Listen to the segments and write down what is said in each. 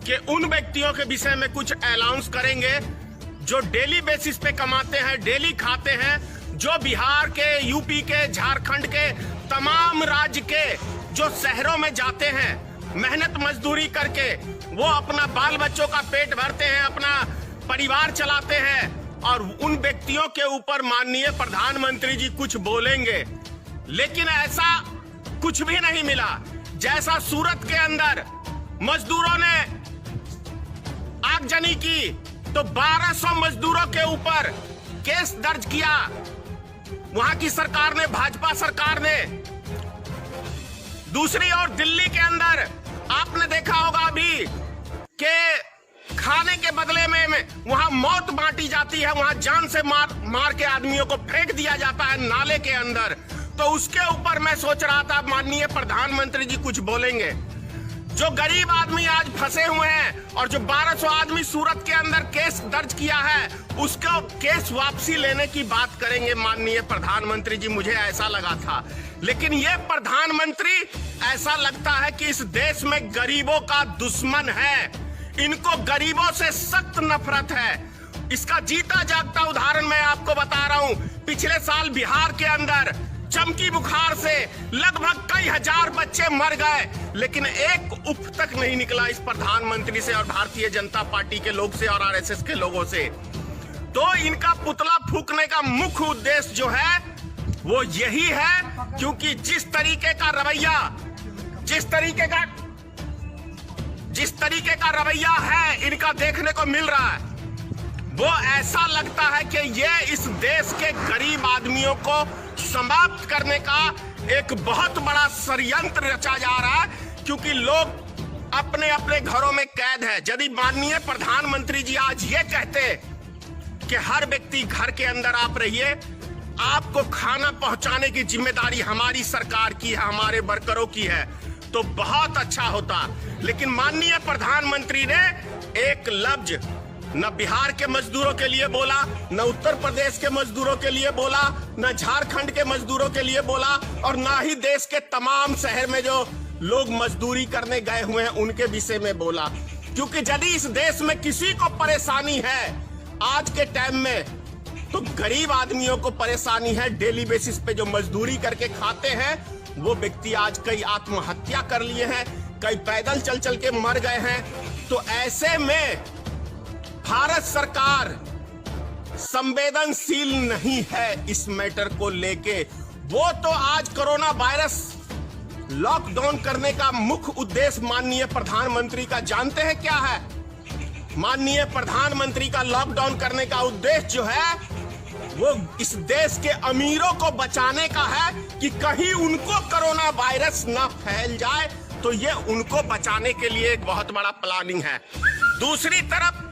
कि उन व्यक्तियों के विषय में कुछ अनाउंस करेंगे जो डेली बेसिस पे कमाते हैं, डेली खाते हैं, जो बिहार के, यूपी के, झारखंड के, तमाम राज्य के जो शहरों में जाते हैं मेहनत मजदूरी करके, वो अपना बाल बच्चों का पेट भरते हैं, अपना परिवार चलाते हैं, और उन व्यक्तियों के ऊपर माननीय प्रधानमंत्री जी कुछ बोलेंगे। लेकिन ऐसा कुछ भी नहीं मिला। जैसा सूरत के अंदर मजदूरों ने आगजनी की तो 1200 मजदूरों के ऊपर केस दर्ज किया वहां की सरकार ने, भाजपा सरकार ने। दूसरी ओर दिल्ली के अंदर आपने देखा होगा अभी कि खाने के बदले में वहां मौत बांटी जाती है, वहां जान से मार के आदमियों को फेंक दिया जाता है नाले के अंदर। तो उसके ऊपर मैं सोच रहा था माननीय प्रधानमंत्री जी कुछ बोलेंगे। जो गरीब आदमी आज फंसे हुए हैं और जो 1200 आदमी सूरत के अंदर केस दर्ज किया है, उसका केस वापसी लेने की बात करेंगे माननीय प्रधानमंत्री जी, मुझे ऐसा लगा था। लेकिन ये प्रधानमंत्री ऐसा लगता है कि इस देश में गरीबों का दुश्मन है, इनको गरीबों से सख्त नफरत है। इसका जीता जागता उदाहरण मैं आपको बता रहा हूं। पिछले साल बिहार के अंदर चमकी बुखार से लगभग कई हजार बच्चे मर गए, लेकिन एक उफ तक नहीं निकला इस प्रधानमंत्री से और भारतीय जनता पार्टी के लोग से और आरएसएस के लोगों से। तो इनका पुतला फूकने का मुख्य उद्देश्य जो है वो यही है, क्योंकि जिस तरीके का रवैया है इनका देखने को मिल रहा है, वो ऐसा लगता है कि ये इस देश के गरीब आदमियों को समाप्त करने का एक बहुत बड़ा षड्यंत्र रचा जा रहा है, क्योंकि लोग अपने अपने घरों में कैद है। यदि माननीय प्रधानमंत्री जी आज ये कहते कि हर व्यक्ति घर के अंदर आप रहिए, आपको खाना पहुंचाने की जिम्मेदारी हमारी सरकार की है, हमारे वर्करों की है, तो बहुत अच्छा होता। लेकिन माननीय प्रधानमंत्री ने एक लफ्ज न बिहार के मजदूरों के लिए बोला, न उत्तर प्रदेश के मजदूरों के लिए बोला, न झारखंड के मजदूरों के लिए बोला, और न ही देश के तमाम शहर में जो लोग मजदूरी करने गए हुए हैं उनके विषय में बोला। क्योंकि यदि इस देश में किसी को परेशानी है आज के टाइम में, तो गरीब आदमियों को परेशानी है। डेली बेसिस पे जो मजदूरी करके खाते हैं वो व्यक्ति आज कई आत्महत्या कर लिए हैं, कई पैदल चल चल के मर गए हैं। तो ऐसे में भारत सरकार संवेदनशील नहीं है इस मैटर को लेके। वो तो आज कोरोना वायरस लॉकडाउन करने का मुख्य उद्देश्य माननीय प्रधानमंत्री का जानते हैं क्या है? माननीय प्रधानमंत्री का लॉकडाउन करने का उद्देश्य जो है वो इस देश के अमीरों को बचाने का है कि कहीं उनको कोरोना वायरस न फैल जाए, तो ये उनको बचाने के लिए एक बहुत बड़ा प्लानिंग है। दूसरी तरफ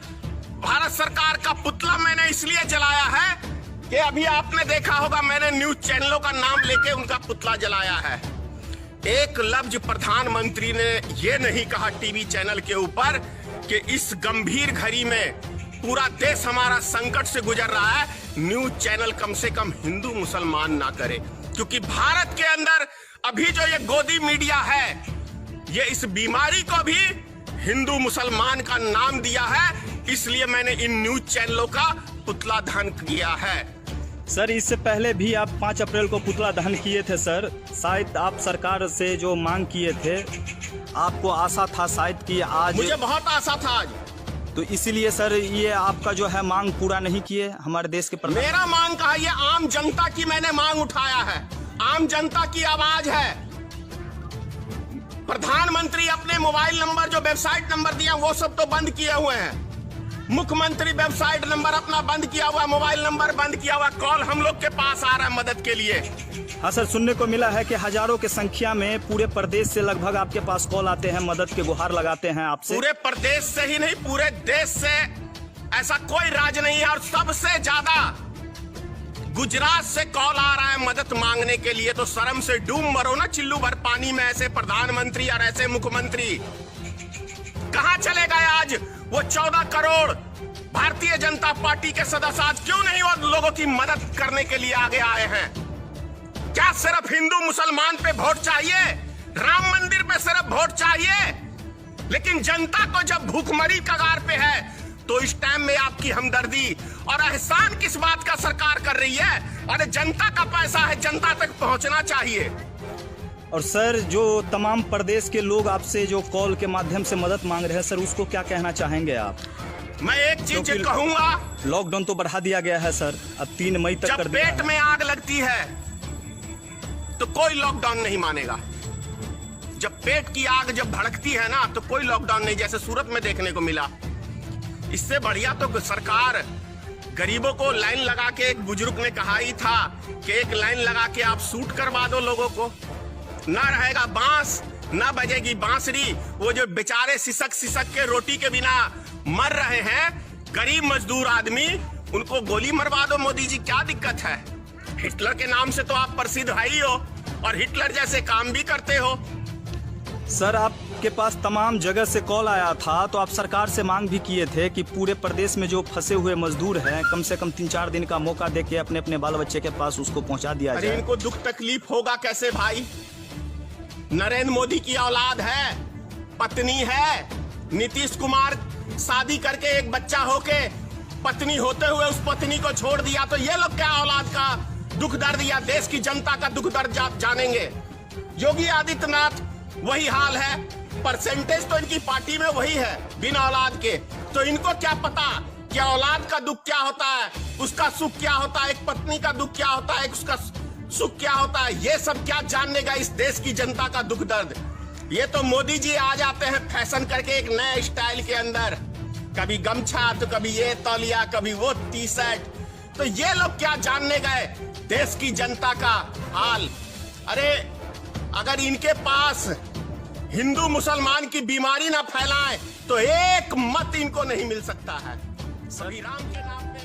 भारत सरकार का पुतला मैंने इसलिए जलाया है कि अभी आपने देखा होगा मैंने न्यूज चैनलों का नाम लेके उनका पुतला जलाया है। एक लफ्ज प्रधानमंत्री ने ये नहीं कहा टीवी चैनल के ऊपर कि इस गंभीर घड़ी में पूरा देश हमारा संकट से गुजर रहा है, न्यूज चैनल कम से कम हिंदू मुसलमान ना करे। क्योंकि भारत के अंदर अभी जो ये गोदी मीडिया है, ये इस बीमारी को भी हिंदू मुसलमान का नाम दिया है, इसलिए मैंने इन न्यूज चैनलों का पुतला दहन किया है। सर, इससे पहले भी आप 5 अप्रैल को पुतला दहन किए थे सर। शायद आप सरकार से जो मांग किए थे, आपको आशा था शायद कि आज, मुझे बहुत आशा था आज, तो इसीलिए सर ये आपका जो है मांग पूरा नहीं किए हमारे देश के प्रधान। मेरा मांग कहा, ये आम जनता की मैंने मांग उठाया है, आम जनता की आवाज है। प्रधानमंत्री अपने मोबाइल नंबर जो वेबसाइट नंबर दिया वो सब तो बंद किए हुए हैं। मुख्यमंत्री वेबसाइट नंबर अपना बंद किया हुआ, मोबाइल नंबर बंद किया हुआ, कॉल हम लोग के पास आ रहा है मदद के लिए। हाँ सर, सुनने को मिला है कि हजारों की संख्या में पूरे प्रदेश से लगभग आपके पास कॉल आते हैं, मदद के गुहार लगाते हैं आपसे। पूरे प्रदेश से ही नहीं, पूरे देश से ऐसा कोई राज्य नहीं है। और सबसे ज्यादा गुजरात से कॉल आ रहा है मदद मांगने के लिए। तो शर्म से डूब मरो ना चिल्लू भर पानी में ऐसे प्रधानमंत्री और ऐसे मुख्यमंत्री। कहां चले गए आज वो 14 करोड़ भारतीय जनता पार्टी के सदस्य? आज क्यों नहीं वो लोगों की मदद करने के लिए आगे आए हैं? क्या सिर्फ हिंदू मुसलमान पे वोट चाहिए? राम मंदिर पे सिर्फ वोट चाहिए? लेकिन जनता को जब भूखमरी कगार पे है तो इस टाइम में आपकी हमदर्दी और एहसान किस बात का सरकार कर रही है? अरे जनता का पैसा है, जनता तक पहुंचना चाहिए। और सर, जो तमाम प्रदेश के लोग आपसे जो कॉल के माध्यम से मदद मांग रहे हैं सर, उसको क्या कहना चाहेंगे आप? मैं एक चीज कहूंगा, लॉकडाउन तो बढ़ा दिया गया है सर, अब 3 मई तक जब कर दिया पेट है। में आग लगती है तो कोई लॉकडाउन नहीं मानेगा। जब पेट की आग जब भड़कती है ना तो कोई लॉकडाउन नहीं, जैसे सूरत में देखने को मिला। इससे बढ़िया तो सरकार गरीबों को लाइन लगा के, एक बुजुर्ग ने कहा ही था कि एक लाइन लगा के आप सूट करवा दो लोगों को, ना रहेगा बांस, ना बजेगी बांसुरी। वो जो बेचारे सिसक सिसक के रोटी के बिना मर रहे हैं, गरीब मजदूर आदमी, उनको गोली मरवा दो मोदी जी, क्या दिक्कत है? हिटलर के नाम से तो आप प्रसिद्ध है ही हो और हिटलर जैसे काम भी करते हो। सर, आपके पास तमाम जगह से कॉल आया था, तो आप सरकार से मांग भी किए थे कि पूरे प्रदेश में जो फंसे हुए मजदूर हैं, कम से कम 3-4 दिन का मौका देके अपने अपने बाल बच्चे के पास उसको पहुंचा दिया अरे जाए। इनको दुख तकलीफ होगा कैसे भाई? नरेंद्र मोदी की औलाद है, पत्नी है, नीतीश कुमार शादी करके एक बच्चा होके पत्नी होते हुए उस पत्नी को छोड़ दिया, तो ये लोग क्या औलाद का दुख दर्द या देश की जनता का दुख दर्द जानेंगे? योगी आदित्यनाथ वही हाल है, परसेंटेज तो इनकी पार्टी में वही है बिना औलाद के। तो इनको क्या पता कि औलाद का दुख क्या होता है, उसका सुख क्या होता है, एक पत्नी का दुख क्या होता है, उसका सुख क्या होता है? ये सब क्या जानने का इस देश की जनता का दुख दर्द? ये तो मोदी जी आ जाते हैं फैशन करके एक नए स्टाइल के अंदर, कभी गमछा तो कभी ये तौलिया, कभी वो टी-शर्ट। तो ये लोग क्या जानने गए देश की जनता का हाल? अरे अगर इनके पास हिंदू मुसलमान की बीमारी ना फैलाएं तो एक मत इनको नहीं मिल सकता है। सभी राम के नाम पे